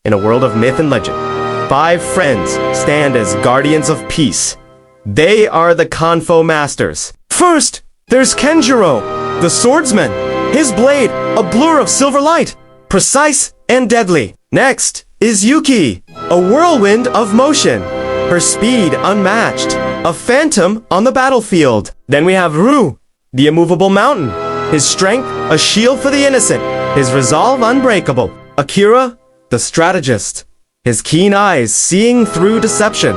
in a world of myth and legend. 5 friends stand as guardians of peace. They are the Confo Masters. First, there's Kenjiro, the swordsman. His blade, a blur of silver light, precise and deadly. Next is Yuki, a whirlwind of motion. Her speed unmatched, a phantom on the battlefield. Then we have Ru, the immovable mountain. His strength, a shield for the innocent. His resolve, unbreakable. Akira, the strategist. His keen eyes seeing through deception,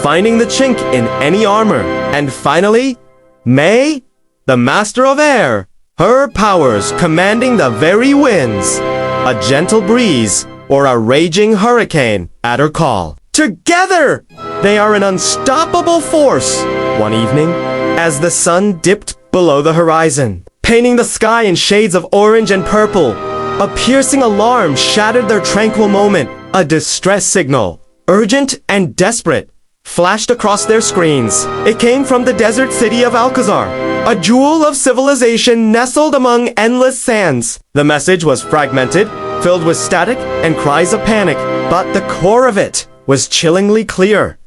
finding the chink in any armor. And finally, Mei, the master of air. Her powers commanding the very winds. A gentle breeze or a raging hurricane at her call. Together, they are an unstoppable force. One evening, as the sun dipped below the horizon, painting the sky in shades of orange and purple, a piercing alarm shattered their tranquil moment. A distress signal, urgent and desperate, flashed across their screens. It came from the desert city of Alcazar, a jewel of civilization nestled among endless sands. The message was fragmented, filled with static and cries of panic, but the core of it was chillingly clear.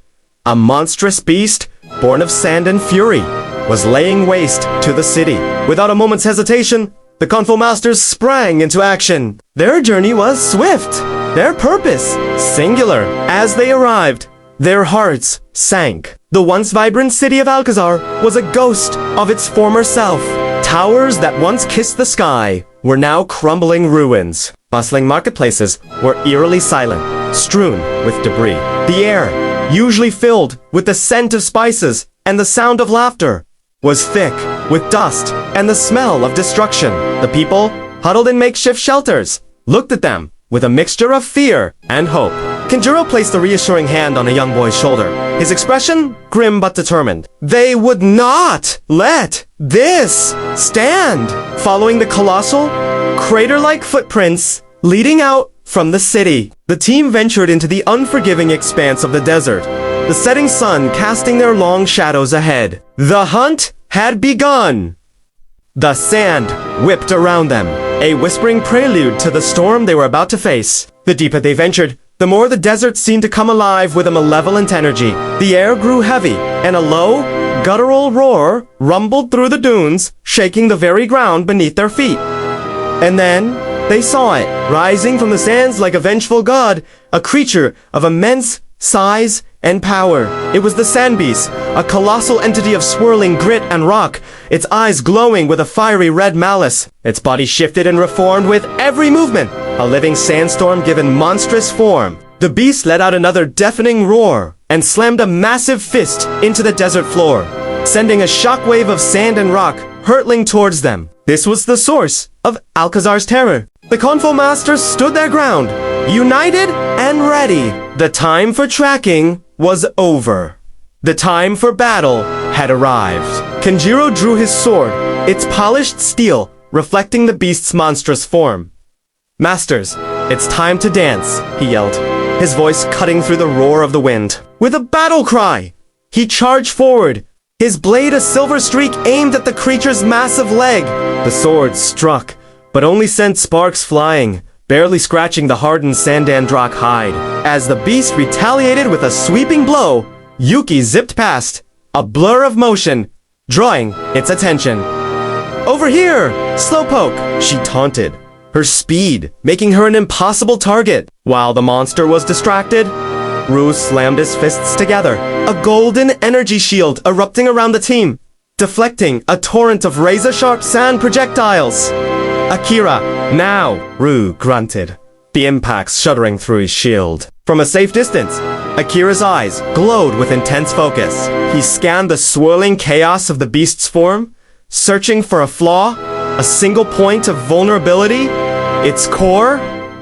A monstrous beast, born of sand and fury, was laying waste to the city. Without a moment's hesitation, the Confo Masters sprang into action. Their journey was swift, their purpose singular. As they arrived, their hearts sank. The once vibrant city of Alcazar was a ghost of its former self. Towers that once kissed the sky were now crumbling ruins. Bustling marketplaces were eerily silent, strewn with debris. The air, usually filled with the scent of spices and the sound of laughter, was thick with dust and the smell of destruction. The people, huddled in makeshift shelters, looked at them with a mixture of fear and hope. Kenjiro placed a reassuring hand on a young boy's shoulder, his expression grim but determined. They would not let this stand. Following the colossal, crater-like footprints leading out from the city, the team ventured into the unforgiving expanse of the desert, the setting sun casting their long shadows ahead. The hunt had begun. The sand whipped around them, a whispering prelude to the storm they were about to face. The deeper they ventured, the more the desert seemed to come alive with a malevolent energy. The air grew heavy, and a low, guttural roar rumbled through the dunes, shaking the very ground beneath their feet. And then they saw it, rising from the sands like a vengeful god, a creature of immense size and power. It was the sand beast, a colossal entity of swirling grit and rock, its eyes glowing with a fiery red malice. Its body shifted and reformed with every movement, a living sandstorm given monstrous form. The beast let out another deafening roar and slammed a massive fist into the desert floor, sending a shockwave of sand and rock hurtling towards them. This was the source of Alcazar's terror. The Confo Masters stood their ground, united and ready. The time for tracking was over. The time for battle had arrived. Kenjiro drew his sword, its polished steel reflecting the beast's monstrous form. Masters, it's time to dance, he yelled, his voice cutting through the roar of the wind. With a battle cry, he charged forward, his blade a silver streak aimed at the creature's massive leg. The sword struck, but only sent sparks flying, barely scratching the hardened Sandandrock hide. As the beast retaliated with a sweeping blow, Yuki zipped past, a blur of motion, drawing its attention. Over here, Slowpoke, she taunted, her speed making her an impossible target. While the monster was distracted, Ru slammed his fists together, a golden energy shield erupting around the team, deflecting a torrent of razor-sharp sand projectiles. Akira, now, Ru grunted, the impacts shuddering through his shield. From a safe distance, Akira's eyes glowed with intense focus. He scanned the swirling chaos of the beast's form, searching for a flaw, a single point of vulnerability. Its core,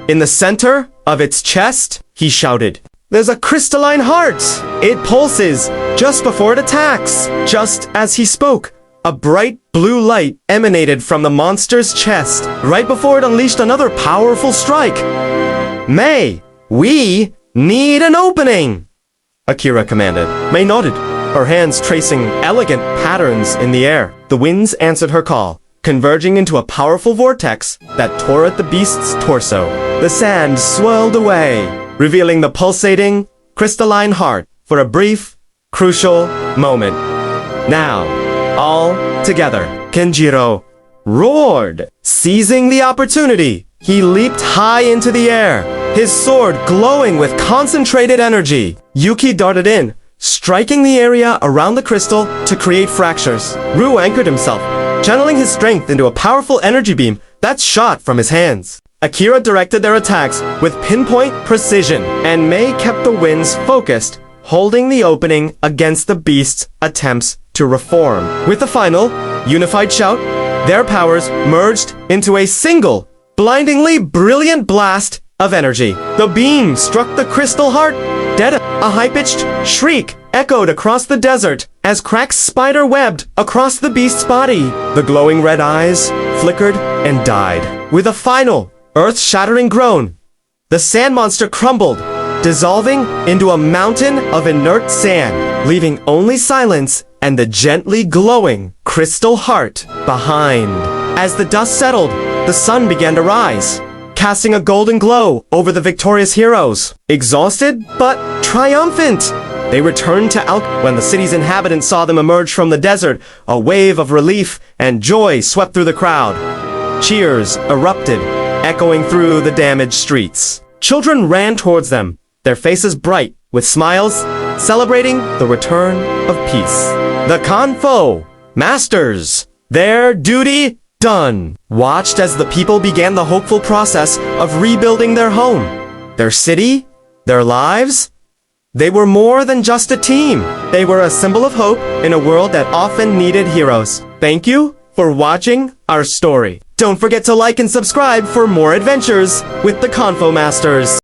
in the center of its chest, he shouted, "There's a crystalline heart! It pulses just before it attacks!" Just as he spoke, a bright blue light emanated from the monster's chest, right before it unleashed another powerful strike. "Mei, we need an opening!" Akira commanded. Mei nodded, her hands tracing elegant patterns in the air. The winds answered her call, converging into a powerful vortex that tore at the beast's torso. The sand swirled away, revealing the pulsating, crystalline heart for a brief, crucial moment. Now, all together, Kenjiro roared. Seizing the opportunity, he leaped high into the air, his sword glowing with concentrated energy. Yuki darted in, striking the area around the crystal to create fractures. Ryu anchored himself, channeling his strength into a powerful energy beam that shot from his hands. Akira directed their attacks with pinpoint precision, and Mei kept the winds focused, holding the opening against the beast's attempts to reform. With the final, unified shout, their powers merged into a single, blindingly brilliant blast of energy. The beam struck the crystal heart, dead. A high-pitched shriek echoed across the desert as cracks spider-webbed across the beast's body. The glowing red eyes flickered and died. With a final, earth-shattering groan, the sand monster crumbled, dissolving into a mountain of inert sand, leaving only silence and the gently glowing crystal heart behind. As the dust settled, the sun began to rise, casting a golden glow over the victorious heroes. Exhausted, but triumphant, they returned to when the city's inhabitants saw them emerge from the desert. A wave of relief and joy swept through the crowd. Cheers erupted, echoing through the damaged streets. Children ran towards them, their faces bright with smiles, celebrating the return of peace. The Confo Masters, their duty done, watched as the people began the hopeful process of rebuilding their home, their city, their lives. They were more than just a team. They were a symbol of hope in a world that often needed heroes. Thank you for watching our story. Don't forget to like and subscribe for more adventures with the Confo Masters.